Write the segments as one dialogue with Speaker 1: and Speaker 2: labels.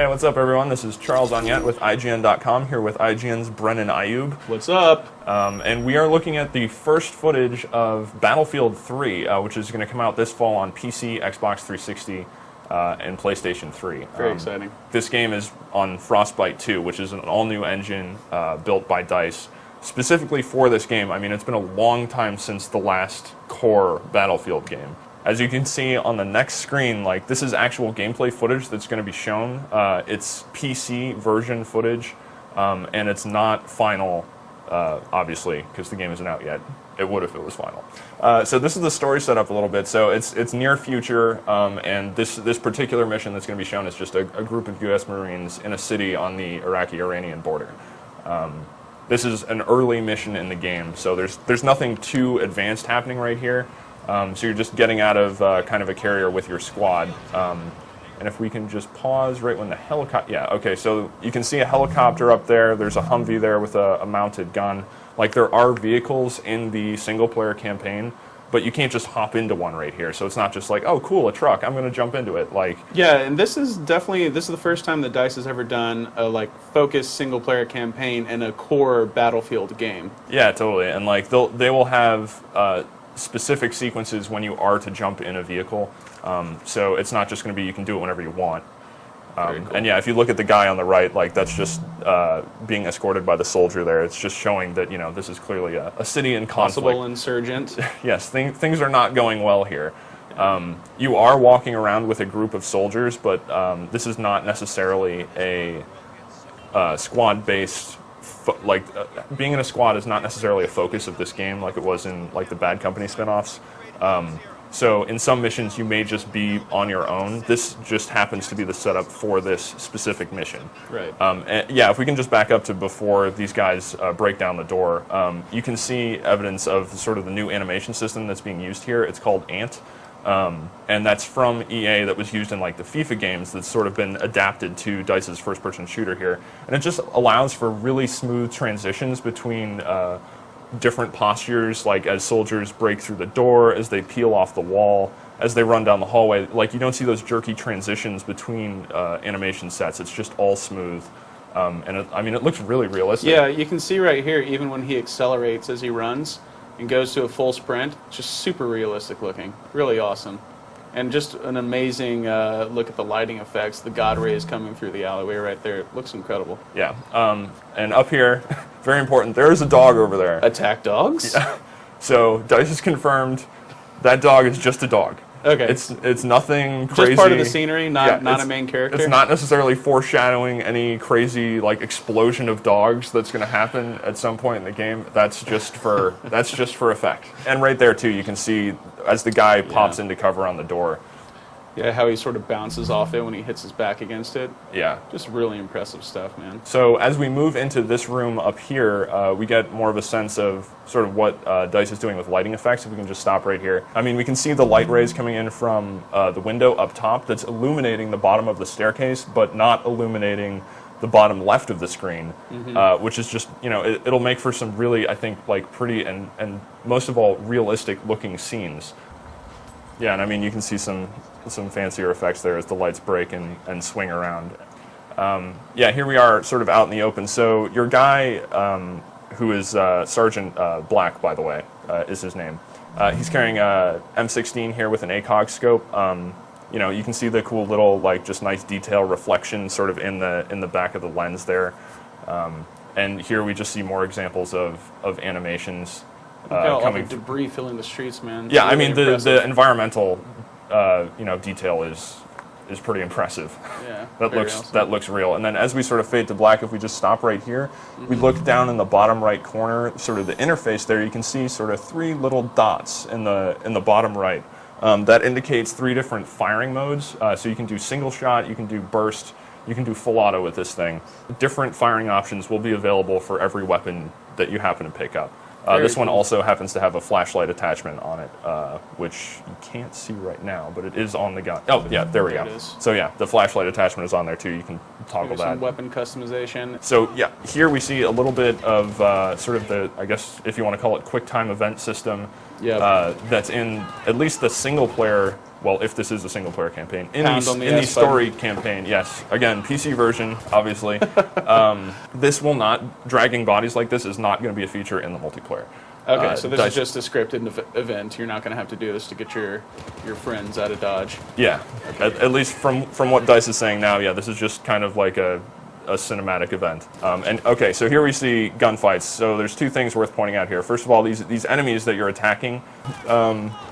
Speaker 1: Hey, what's up, everyone? This is Charles Onyet with IGN.com, here with IGN's Brennan Ayub.
Speaker 2: What's up?
Speaker 1: And we are looking at the first footage of Battlefield 3, which is going to come out this fall on PC, Xbox 360, and PlayStation 3.
Speaker 2: Very exciting.
Speaker 1: This game is on Frostbite 2, which is an all-new engine built by DICE specifically for this game. I mean, it's been a long time since the last core Battlefield game. As you can see on the next screen, like, this is actual gameplay footage that's going to be shown. It's PC version footage, and it's not final, obviously, because the game isn't out yet. It would if it was final. So this is the story set up a little bit. So it's near future, and this particular mission that's going to be shown is just a group of U.S. Marines in a city on the Iraqi-Iranian border. This is an early mission in the game, so there's nothing too advanced happening right here. So you're just getting out of kind of a carrier with your squad. And if we can just pause right when the helicopter... Yeah, okay, so you can see a helicopter up there. There's a Humvee there with a mounted gun. Like, there are vehicles in the single-player campaign, but you can't just hop into one right here. So it's not just like, oh, cool, a truck, I'm going to jump into it. Like,
Speaker 2: yeah, and this is the first time that DICE has ever done a, like, focused single-player campaign in a core Battlefield game.
Speaker 1: Yeah, totally. And, like, they will have... specific sequences when you are to jump in a vehicle, so it's not just going to be you can do it whenever you want.
Speaker 2: Cool.
Speaker 1: And yeah, if you look at the guy on the right, like, that's just being escorted by the soldier there. It's just showing that, you know, this is clearly a city in conflict.
Speaker 2: Possible insurgent.
Speaker 1: Yes, things are not going well here. You are walking around with a group of soldiers, but this is not necessarily a squad-based. Being in a squad is not necessarily a focus of this game like it was in, like, the Bad Company spinoffs. So in some missions you may just be on your own. This just happens to be the setup for this specific mission.
Speaker 2: Right.
Speaker 1: And yeah, if we can just back up to before these guys break down the door, you can see evidence of sort of the new animation system that's being used here. It's called Ant. And that's from EA, that was used in, like, the FIFA games, that's sort of been adapted to DICE's first-person shooter here. And it just allows for really smooth transitions between different postures, like as soldiers break through the door, as they peel off the wall, as they run down the hallway. Like, you don't see those jerky transitions between animation sets. It's just all smooth. And it looks really realistic.
Speaker 2: Yeah, you can see right here, even when he accelerates as he runs and goes to a full sprint, just super realistic looking. Really awesome. And just an amazing look at the lighting effects. The God rays coming through the alleyway right there. It looks incredible.
Speaker 1: Yeah. And up here, very important, there is a dog over there.
Speaker 2: Attack dogs?
Speaker 1: Yeah. So DICE has confirmed that dog is just a dog.
Speaker 2: Okay.
Speaker 1: It's nothing crazy.
Speaker 2: Just part of the scenery, not a main character?
Speaker 1: It's not necessarily foreshadowing any crazy, like, explosion of dogs that's going to happen at some point in the game. That's just for effect. And right there, too, you can see as the guy pops into cover on the door.
Speaker 2: Yeah, how he sort of bounces off it when he hits his back against it.
Speaker 1: Yeah.
Speaker 2: Just really impressive stuff, man.
Speaker 1: So as we move into this room up here, we get more of a sense of sort of what DICE is doing with lighting effects. If we can just stop right here. I mean, we can see the light rays coming in from the window up top that's illuminating the bottom of the staircase, but not illuminating the bottom left of the screen, which is just, you know, it'll make for some really, I think, like, pretty and most of all, realistic looking scenes. Yeah, and I mean, you can see some fancier effects there as the lights break and swing around. Yeah, here we are sort of out in the open. So your guy, who is Sergeant Black, by the way, is his name. He's carrying a M16 here with an ACOG scope. You know, you can see the cool little, like, just nice detail reflection sort of in the back of the lens there. And here we just see more examples of animations.
Speaker 2: All the debris filling the streets, man.
Speaker 1: Yeah, really, I mean, the environmental, detail is pretty impressive.
Speaker 2: Yeah,
Speaker 1: that looks real. And then as we sort of fade to black, if we just stop right here, we look down in the bottom right corner, sort of the interface there. You can see sort of 3 little dots in the bottom right. That indicates 3 different firing modes. So you can do single shot, you can do burst, you can do full auto with this thing. Different firing options will be available for every weapon that you happen to pick up. This one also happens to have a flashlight attachment on it, which you can't see right now, but it is on the gun. Oh, yeah, there we go. So yeah, the flashlight attachment is on there too. You can toggle that.
Speaker 2: Some weapon customization.
Speaker 1: So yeah, here we see a little bit of sort of the, I guess if you want to call it, quick time event system.
Speaker 2: Yeah.
Speaker 1: That's in at least the single player well, if this is a single-player campaign, in
Speaker 2: Pound on
Speaker 1: the,
Speaker 2: the
Speaker 1: in the
Speaker 2: S button.
Speaker 1: story campaign, yes. Again, PC version, obviously. This will not, dragging bodies like this is not going to be a feature in the multiplayer.
Speaker 2: Okay, so this
Speaker 1: Dice-
Speaker 2: is just a scripted event. You're not going to have to do this to get your friends out of Dodge.
Speaker 1: Yeah, at least from what DICE is saying now, yeah, this is just kind of like a cinematic event. And okay, so here we see gunfights. So there's two things worth pointing out here. First of all, these enemies that you're attacking,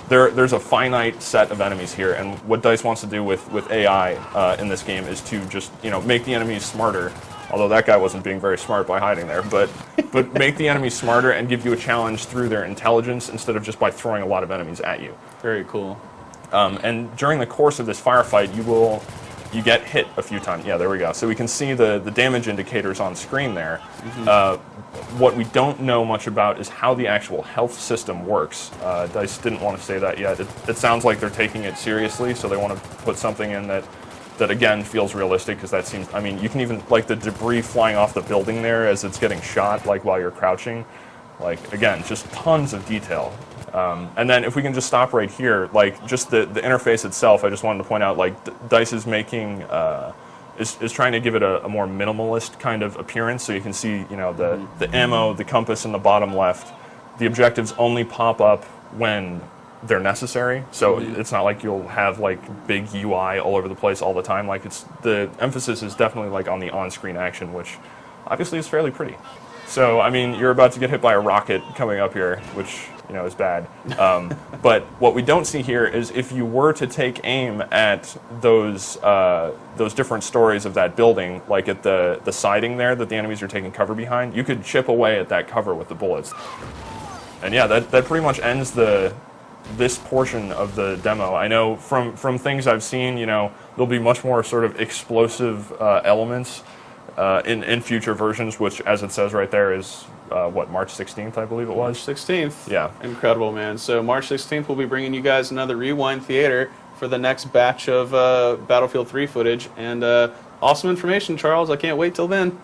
Speaker 1: there's a finite set of enemies here, and what DICE wants to do with AI in this game is to just make the enemies smarter. Although that guy wasn't being very smart by hiding there, but make the enemies smarter and give you a challenge through their intelligence instead of just by throwing a lot of enemies at you.
Speaker 2: Very cool.
Speaker 1: And during the course of this firefight, you get hit a few times. Yeah, there we go. So we can see the damage indicators on screen there. What we don't know much about is how the actual health system works. DICE didn't want to say that yet. It sounds like they're taking it seriously, so they want to put something in that again feels realistic, because that seems, I mean, you can even, like the debris flying off the building there as it's getting shot, like while you're crouching. Like, again, just tons of detail. And then if we can just stop right here, like just the interface itself, I just wanted to point out, like DICE is making, is trying to give it a more minimalist kind of appearance. So you can see, the ammo, the compass in the bottom left. The objectives only pop up when they're necessary. So it's not like you'll have like big UI all over the place all the time. Like the emphasis is definitely like on the on-screen action, which obviously is fairly pretty. So, I mean, you're about to get hit by a rocket coming up here, which, is bad. But what we don't see here is if you were to take aim at those different stories of that building, like at the siding there that the enemies are taking cover behind, you could chip away at that cover with the bullets. And yeah, that pretty much ends this portion of the demo. I know from things I've seen, there'll be much more sort of explosive elements in future versions, which, as it says right there, is March 16th, I believe it was.
Speaker 2: March 16th.
Speaker 1: Yeah.
Speaker 2: Incredible, man. So March 16th, we'll be bringing you guys another Rewind Theater for the next batch of Battlefield 3 footage. And awesome information, Charles. I can't wait till then.